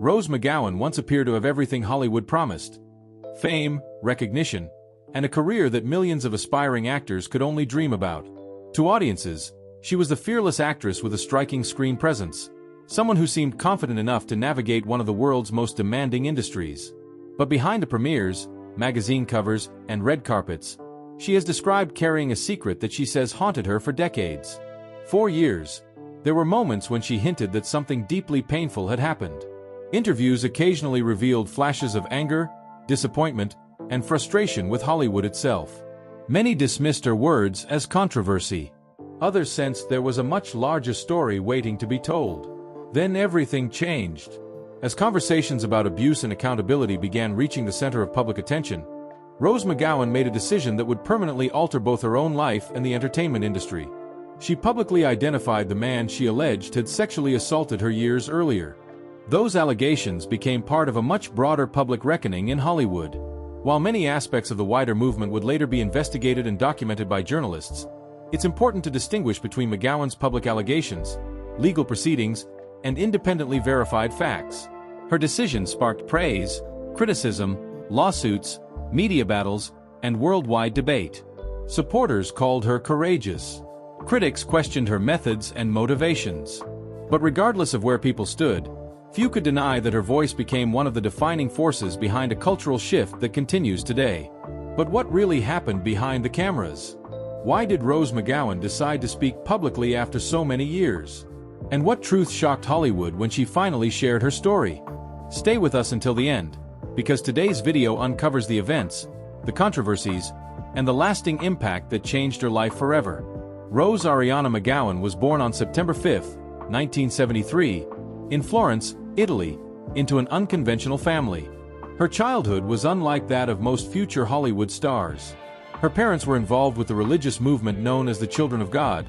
Rose McGowan once appeared to have everything Hollywood promised: fame, recognition, and a career that millions of aspiring actors could only dream about. To audiences, she was the fearless actress with a striking screen presence, someone who seemed confident enough to navigate one of the world's most demanding industries. But behind the premieres, magazine covers, and red carpets, she has described carrying a secret that she says haunted her for decades. For years, there were moments when she hinted that something deeply painful had happened. Interviews occasionally revealed flashes of anger, disappointment, and frustration with Hollywood itself. Many dismissed her words as controversy. Others sensed there was a much larger story waiting to be told. Then everything changed. As conversations about abuse and accountability began reaching the center of public attention, Rose McGowan made a decision that would permanently alter both her own life and the entertainment industry. She publicly identified the man she alleged had sexually assaulted her years earlier. Those allegations became part of a much broader public reckoning in Hollywood. While many aspects of the wider movement would later be investigated and documented by journalists, it's important to distinguish between McGowan's public allegations, legal proceedings, and independently verified facts. Her decision sparked praise, criticism, lawsuits, media battles, and worldwide debate. Supporters called her courageous. Critics questioned her methods and motivations. But regardless of where people stood, few could deny that her voice became one of the defining forces behind a cultural shift that continues today. But what really happened behind the cameras? Why did Rose McGowan decide to speak publicly after so many years? And what truth shocked Hollywood when she finally shared her story? Stay with us until the end, because today's video uncovers the events, the controversies, and the lasting impact that changed her life forever. Rose Ariana McGowan was born on September 5, 1973, in Florence, Italy, into an unconventional family. Her childhood was unlike that of most future Hollywood stars. Her parents were involved with the religious movement known as the Children of God,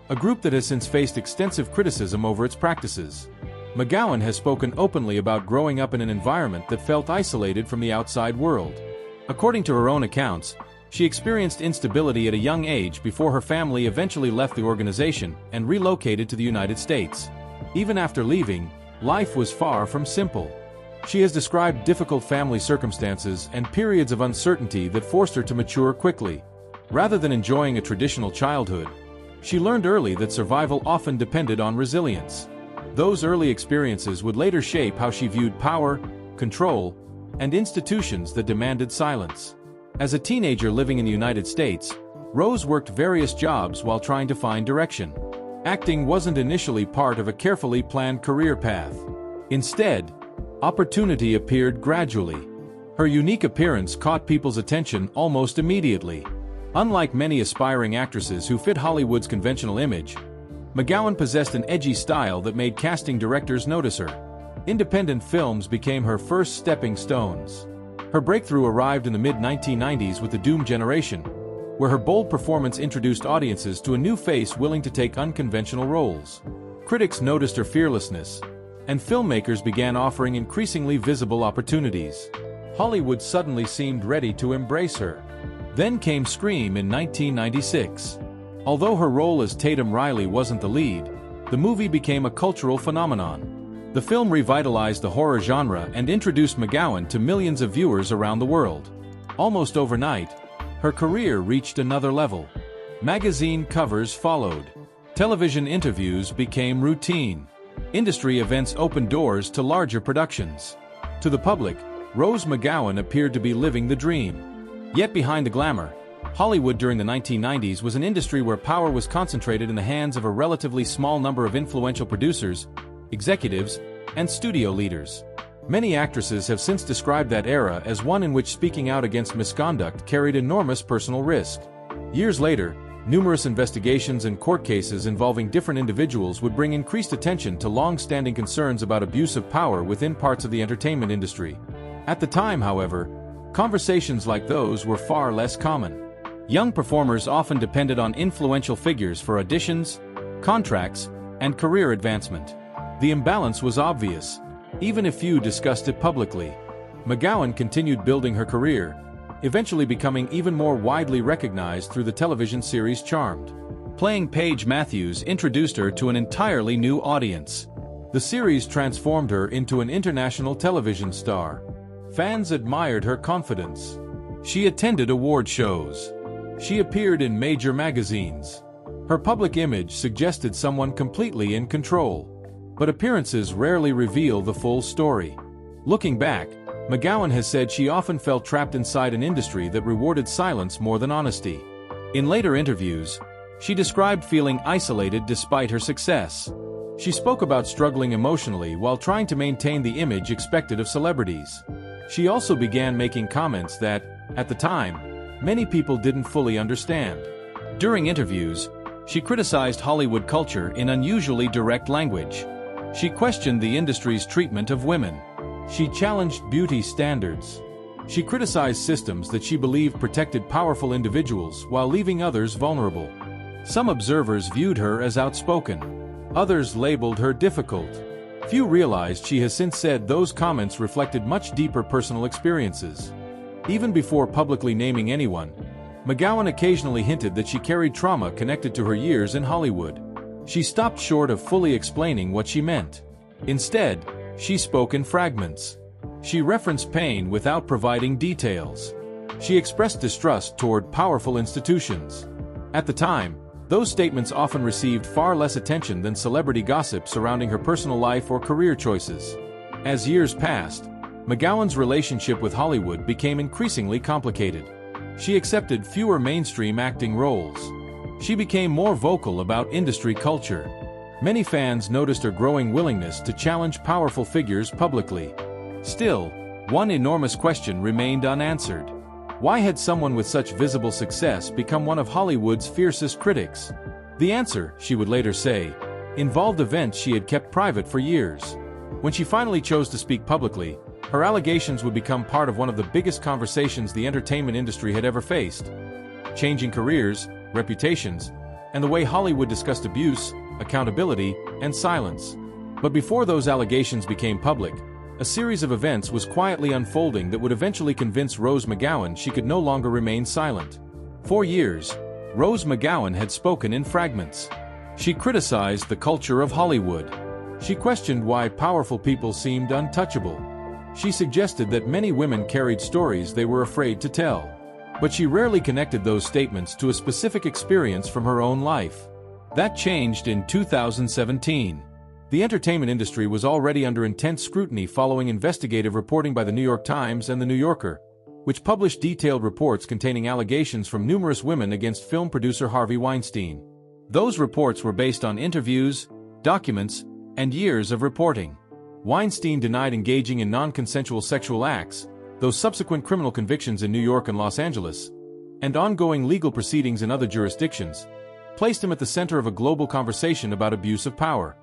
a group that has since faced extensive criticism over its practices. McGowan has spoken openly about growing up in an environment that felt isolated from the outside world. According to her own accounts, she experienced instability at a young age before her family eventually left the organization and relocated to the United States. Even after leaving, life was far from simple. She has described difficult family circumstances and periods of uncertainty that forced her to mature quickly. Rather than enjoying a traditional childhood, she learned early that survival often depended on resilience. Those early experiences would later shape how she viewed power, control, and institutions that demanded silence. As a teenager living in the United States, Rose worked various jobs while trying to find direction. Acting wasn't initially part of a carefully planned career path. Instead, opportunity appeared gradually. Her unique appearance caught people's attention almost immediately. Unlike many aspiring actresses who fit Hollywood's conventional image, McGowan possessed an edgy style that made casting directors notice her. Independent films became her first stepping stones. Her breakthrough arrived in the mid-1990s with The Doom Generation, where her bold performance introduced audiences to a new face willing to take unconventional roles. Critics noticed her fearlessness, and filmmakers began offering increasingly visible opportunities. Hollywood suddenly seemed ready to embrace her. Then came Scream in 1996. Although her role as Tatum Riley wasn't the lead, the movie became a cultural phenomenon. The film revitalized the horror genre and introduced McGowan to millions of viewers around the world. Almost overnight, her career reached another level. Magazine covers followed. Television interviews became routine. Industry events opened doors to larger productions. To the public, Rose McGowan appeared to be living the dream. Yet behind the glamour, Hollywood during the 1990s was an industry where power was concentrated in the hands of a relatively small number of influential producers, executives, and studio leaders. Many actresses have since described that era as one in which speaking out against misconduct carried enormous personal risk. Years later, numerous investigations and court cases involving different individuals would bring increased attention to long-standing concerns about abuse of power within parts of the entertainment industry. At the time, however, conversations like those were far less common. Young performers often depended on influential figures for auditions, contracts, and career advancement. The imbalance was obvious, even if few discussed it publicly. McGowan continued building her career, eventually becoming even more widely recognized through the television series Charmed. Playing Paige Matthews introduced her to an entirely new audience. The series transformed her into an international television star. Fans admired her confidence. She attended award shows. She appeared in major magazines. Her public image suggested someone completely in control. But appearances rarely reveal the full story. Looking back, McGowan has said she often felt trapped inside an industry that rewarded silence more than honesty. In later interviews, she described feeling isolated despite her success. She spoke about struggling emotionally while trying to maintain the image expected of celebrities. She also began making comments that, at the time, many people didn't fully understand. During interviews, she criticized Hollywood culture in unusually direct language. She questioned the industry's treatment of women. She challenged beauty standards. She criticized systems that she believed protected powerful individuals while leaving others vulnerable. Some observers viewed her as outspoken. Others labeled her difficult. Few realized she has since said those comments reflected much deeper personal experiences. Even before publicly naming anyone, McGowan occasionally hinted that she carried trauma connected to her years in Hollywood. She stopped short of fully explaining what she meant. Instead, she spoke in fragments. She referenced pain without providing details. She expressed distrust toward powerful institutions. At the time, those statements often received far less attention than celebrity gossip surrounding her personal life or career choices. As years passed, McGowan's relationship with Hollywood became increasingly complicated. She accepted fewer mainstream acting roles. She became more vocal about industry culture. Many fans noticed her growing willingness to challenge powerful figures publicly. Still, one enormous question remained unanswered. Why had someone with such visible success become one of Hollywood's fiercest critics? The answer, she would later say, involved events she had kept private for years. When she finally chose to speak publicly, her allegations would become part of one of the biggest conversations the entertainment industry had ever faced. Changing careers, reputations, and the way Hollywood discussed abuse, accountability, and silence. But before those allegations became public, a series of events was quietly unfolding that would eventually convince Rose McGowan she could no longer remain silent. For years, Rose McGowan had spoken in fragments. She criticized the culture of Hollywood. She questioned why powerful people seemed untouchable. She suggested that many women carried stories they were afraid to tell. But she rarely connected those statements to a specific experience from her own life. That changed in 2017. The entertainment industry was already under intense scrutiny following investigative reporting by the New York Times and the New Yorker, which published detailed reports containing allegations from numerous women against film producer Harvey Weinstein. Those reports were based on interviews, documents, and years of reporting. Weinstein denied engaging in non-consensual sexual acts, though subsequent criminal convictions in New York and Los Angeles, and ongoing legal proceedings in other jurisdictions, placed him at the center of a global conversation about abuse of power.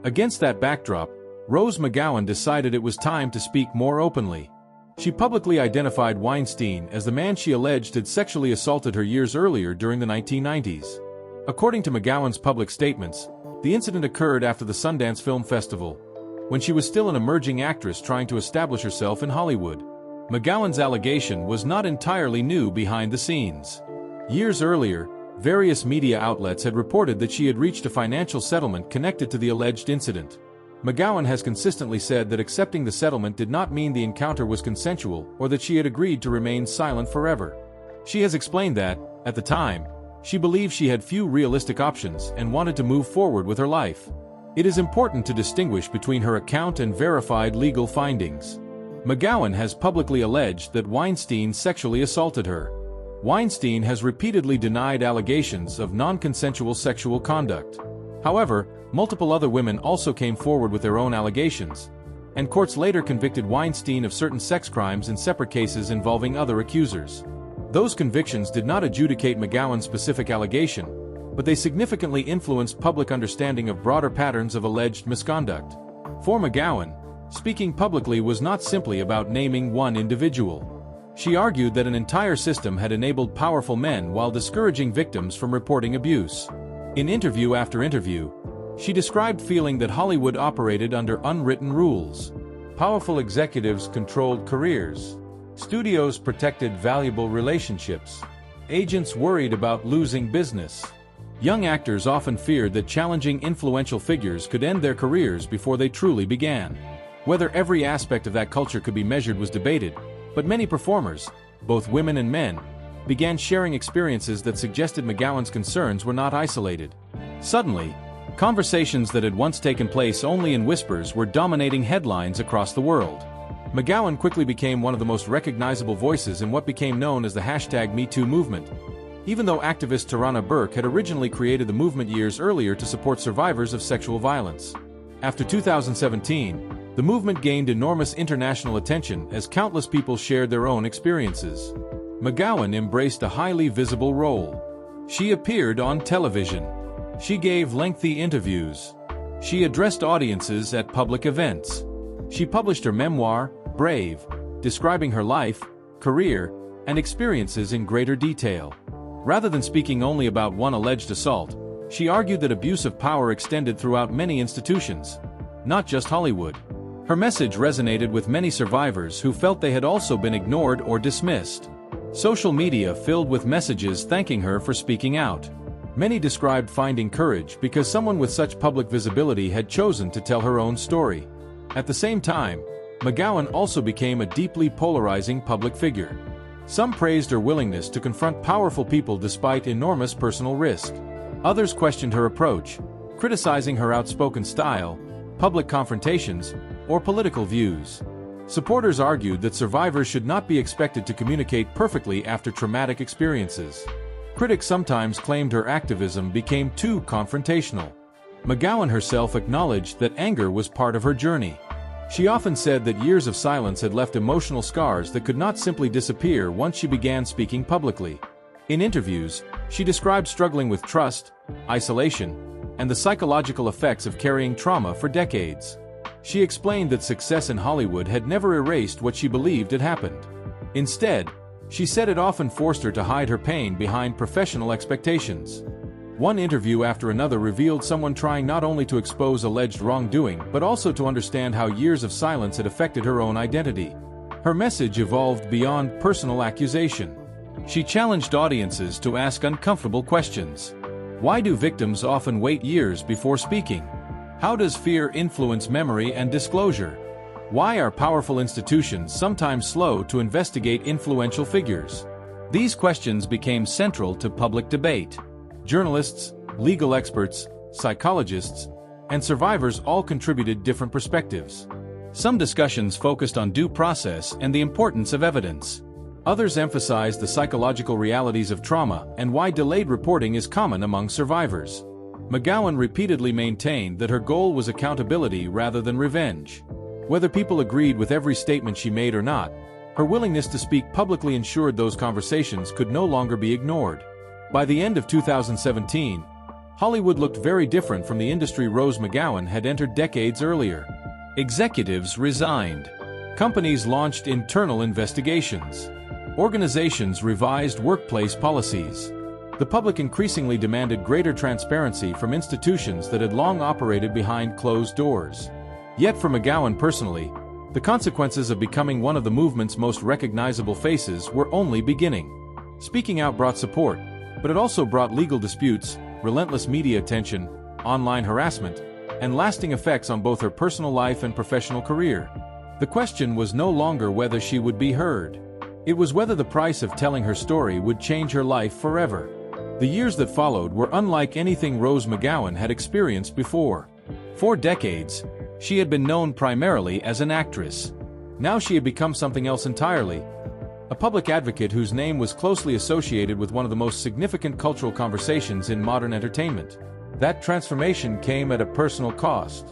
Against that backdrop, Rose McGowan decided it was time to speak more openly. She publicly identified Weinstein as the man she alleged had sexually assaulted her years earlier during the 1990s. According to McGowan's public statements, the incident occurred after the Sundance Film Festival, when she was still an emerging actress trying to establish herself in Hollywood. McGowan's allegation was not entirely new behind the scenes. Years earlier, various media outlets had reported that she had reached a financial settlement connected to the alleged incident. McGowan has consistently said that accepting the settlement did not mean the encounter was consensual or that she had agreed to remain silent forever. She has explained that, at the time, she believed she had few realistic options and wanted to move forward with her life. It is important to distinguish between her account and verified legal findings. McGowan has publicly alleged that Weinstein sexually assaulted her. Weinstein has repeatedly denied allegations of non-consensual sexual conduct. However, multiple other women also came forward with their own allegations, and courts later convicted Weinstein of certain sex crimes in separate cases involving other accusers. Those convictions did not adjudicate McGowan's specific allegation, but they significantly influenced public understanding of broader patterns of alleged misconduct. For McGowan, speaking publicly was not simply about naming one individual. She argued that an entire system had enabled powerful men while discouraging victims from reporting abuse. In interview after interview, she described feeling that Hollywood operated under unwritten rules. Powerful executives controlled careers. Studios protected valuable relationships. Agents worried about losing business. Young actors often feared that challenging influential figures could end their careers before they truly began. Whether every aspect of that culture could be measured was debated, but many performers, both women and men, began sharing experiences that suggested McGowan's concerns were not isolated. Suddenly, conversations that had once taken place only in whispers were dominating headlines across the world. McGowan quickly became one of the most recognizable voices in what became known as the #MeToo movement. Even though activist Tarana Burke had originally created the movement years earlier to support survivors of sexual violence. After 2017, the movement gained enormous international attention as countless people shared their own experiences. McGowan embraced a highly visible role. She appeared on television. She gave lengthy interviews. She addressed audiences at public events. She published her memoir, Brave, describing her life, career, and experiences in greater detail. Rather than speaking only about one alleged assault, she argued that abuse of power extended throughout many institutions, not just Hollywood. Her message resonated with many survivors who felt they had also been ignored or dismissed. Social media filled with messages thanking her for speaking out. Many described finding courage because someone with such public visibility had chosen to tell her own story. At the same time, McGowan also became a deeply polarizing public figure. Some praised her willingness to confront powerful people despite enormous personal risk. Others questioned her approach, criticizing her outspoken style, public confrontations, or political views. Supporters argued that survivors should not be expected to communicate perfectly after traumatic experiences. Critics sometimes claimed her activism became too confrontational. McGowan herself acknowledged that anger was part of her journey. She often said that years of silence had left emotional scars that could not simply disappear once she began speaking publicly. In interviews, she described struggling with trust, isolation, and the psychological effects of carrying trauma for decades. She explained that success in Hollywood had never erased what she believed had happened. Instead, she said it often forced her to hide her pain behind professional expectations. One interview after another revealed someone trying not only to expose alleged wrongdoing but also to understand how years of silence had affected her own identity. Her message evolved beyond personal accusation. She challenged audiences to ask uncomfortable questions. Why do victims often wait years before speaking? How does fear influence memory and disclosure? Why are powerful institutions sometimes slow to investigate influential figures? These questions became central to public debate. Journalists, legal experts, psychologists, and survivors all contributed different perspectives. Some discussions focused on due process and the importance of evidence. Others emphasized the psychological realities of trauma and why delayed reporting is common among survivors. McGowan repeatedly maintained that her goal was accountability rather than revenge. Whether people agreed with every statement she made or not, her willingness to speak publicly ensured those conversations could no longer be ignored. By the end of 2017, Hollywood looked very different from the industry Rose McGowan had entered decades earlier. Executives resigned. Companies launched internal investigations. Organizations revised workplace policies. The public increasingly demanded greater transparency from institutions that had long operated behind closed doors. Yet for McGowan personally, the consequences of becoming one of the movement's most recognizable faces were only beginning. Speaking out brought support, but it also brought legal disputes, relentless media attention, online harassment, and lasting effects on both her personal life and professional career. The question was no longer whether she would be heard. It was whether the price of telling her story would change her life forever. The years that followed were unlike anything Rose McGowan had experienced before. For decades, she had been known primarily as an actress. Now she had become something else entirely. A public advocate whose name was closely associated with one of the most significant cultural conversations in modern entertainment. That transformation came at a personal cost.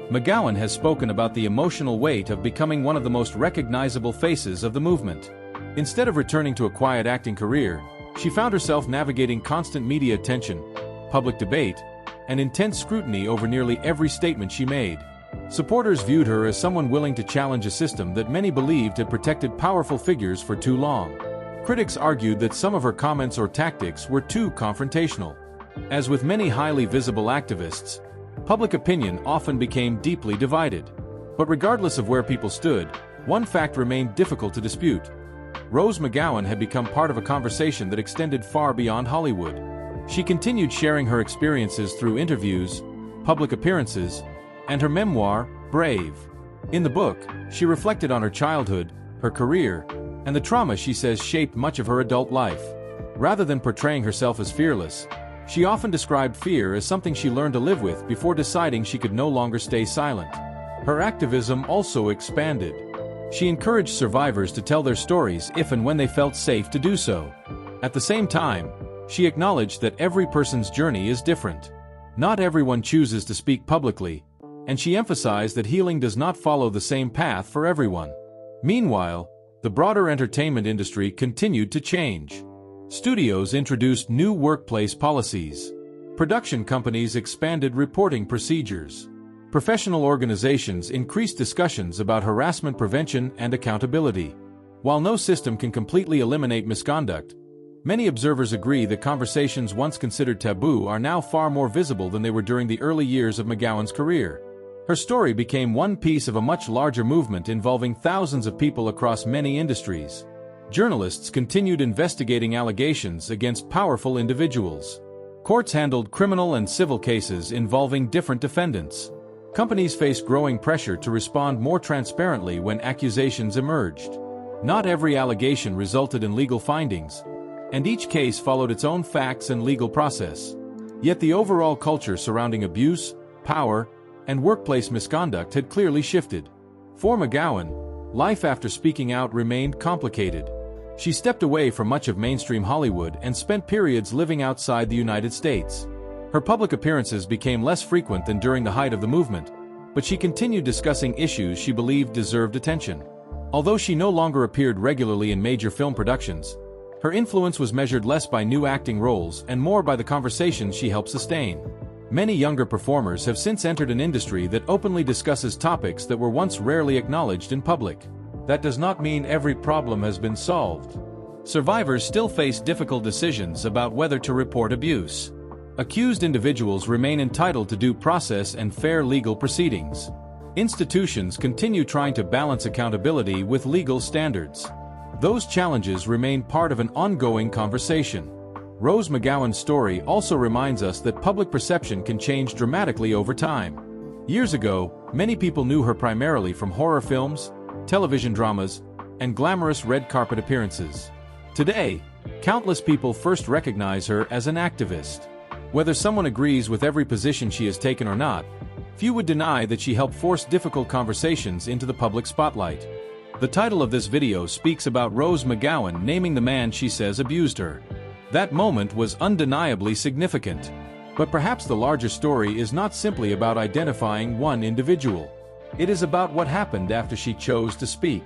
McGowan has spoken about the emotional weight of becoming one of the most recognizable faces of the movement. Instead of returning to a quiet acting career, she found herself navigating constant media attention, public debate, and intense scrutiny over nearly every statement she made. Supporters viewed her as someone willing to challenge a system that many believed had protected powerful figures for too long. Critics argued that some of her comments or tactics were too confrontational. As with many highly visible activists, public opinion often became deeply divided. But regardless of where people stood, one fact remained difficult to dispute. Rose McGowan had become part of a conversation that extended far beyond Hollywood. She continued sharing her experiences through interviews, public appearances, and her memoir, Brave. In the book, she reflected on her childhood, her career, and the trauma she says shaped much of her adult life. Rather than portraying herself as fearless, she often described fear as something she learned to live with before deciding she could no longer stay silent. Her activism also expanded. She encouraged survivors to tell their stories if and when they felt safe to do so. At the same time, she acknowledged that every person's journey is different. Not everyone chooses to speak publicly, and she emphasized that healing does not follow the same path for everyone. Meanwhile, the broader entertainment industry continued to change. Studios introduced new workplace policies. Production companies expanded reporting procedures. Professional organizations increased discussions about harassment prevention and accountability. While no system can completely eliminate misconduct, many observers agree that conversations once considered taboo are now far more visible than they were during the early years of McGowan's career. Her story became one piece of a much larger movement involving thousands of people across many industries. Journalists continued investigating allegations against powerful individuals. Courts handled criminal and civil cases involving different defendants. Companies faced growing pressure to respond more transparently when accusations emerged. Not every allegation resulted in legal findings, and each case followed its own facts and legal process. Yet the overall culture surrounding abuse, power, and workplace misconduct had clearly shifted. For McGowan, life after speaking out remained complicated. She stepped away from much of mainstream Hollywood and spent periods living outside the United States. Her public appearances became less frequent than during the height of the movement, but she continued discussing issues she believed deserved attention. Although she no longer appeared regularly in major film productions, her influence was measured less by new acting roles and more by the conversations she helped sustain. Many younger performers have since entered an industry that openly discusses topics that were once rarely acknowledged in public. That does not mean every problem has been solved. Survivors still face difficult decisions about whether to report abuse. Accused individuals remain entitled to due process and fair legal proceedings. Institutions continue trying to balance accountability with legal standards. Those challenges remain part of an ongoing conversation. Rose McGowan's story also reminds us that public perception can change dramatically over time. Years ago, many people knew her primarily from horror films, television dramas, and glamorous red carpet appearances. Today, countless people first recognize her as an activist. Whether someone agrees with every position she has taken or not, few would deny that she helped force difficult conversations into the public spotlight. The title of this video speaks about Rose McGowan naming the man she says abused her. That moment was undeniably significant. But perhaps the larger story is not simply about identifying one individual. It is about what happened after she chose to speak.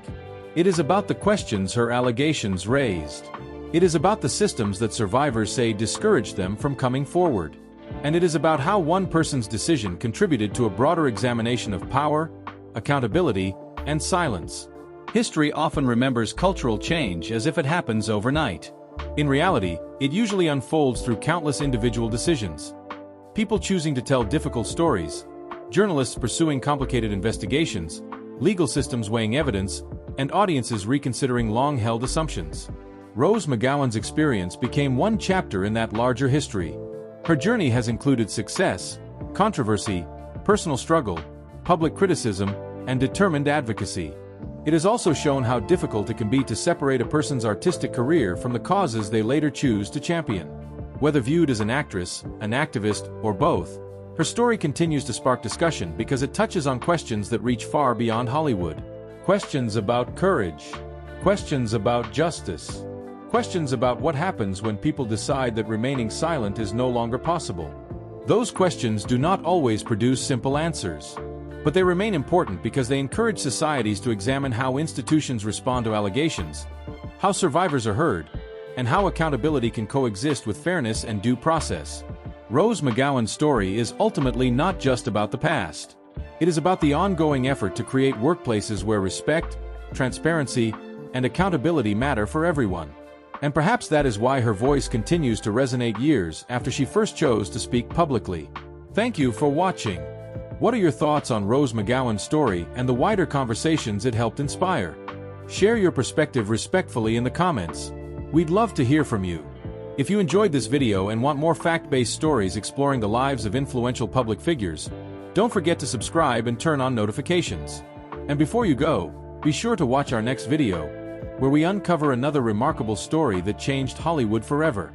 It is about the questions her allegations raised. It is about the systems that survivors say discouraged them from coming forward. And it is about how one person's decision contributed to a broader examination of power, accountability, and silence. History often remembers cultural change as if it happens overnight. In reality, it usually unfolds through countless individual decisions. People choosing to tell difficult stories, journalists pursuing complicated investigations, legal systems weighing evidence, and audiences reconsidering long-held assumptions. Rose McGowan's experience became one chapter in that larger history. Her journey has included success, controversy, personal struggle, public criticism, and determined advocacy. It has also shown how difficult it can be to separate a person's artistic career from the causes they later choose to champion. Whether viewed as an actress, an activist, or both, her story continues to spark discussion because it touches on questions that reach far beyond Hollywood. Questions about courage. Questions about justice. Questions about what happens when people decide that remaining silent is no longer possible. Those questions do not always produce simple answers. But they remain important because they encourage societies to examine how institutions respond to allegations, how survivors are heard, and how accountability can coexist with fairness and due process. Rose McGowan's story is ultimately not just about the past. It is about the ongoing effort to create workplaces where respect, transparency, and accountability matter for everyone. And perhaps that is why her voice continues to resonate years after she first chose to speak publicly. Thank you for watching. What are your thoughts on Rose McGowan's story and the wider conversations it helped inspire? Share your perspective respectfully in the comments. We'd love to hear from you. If you enjoyed this video and want more fact-based stories exploring the lives of influential public figures, don't forget to subscribe and turn on notifications. And before you go, be sure to watch our next video, where we uncover another remarkable story that changed Hollywood forever.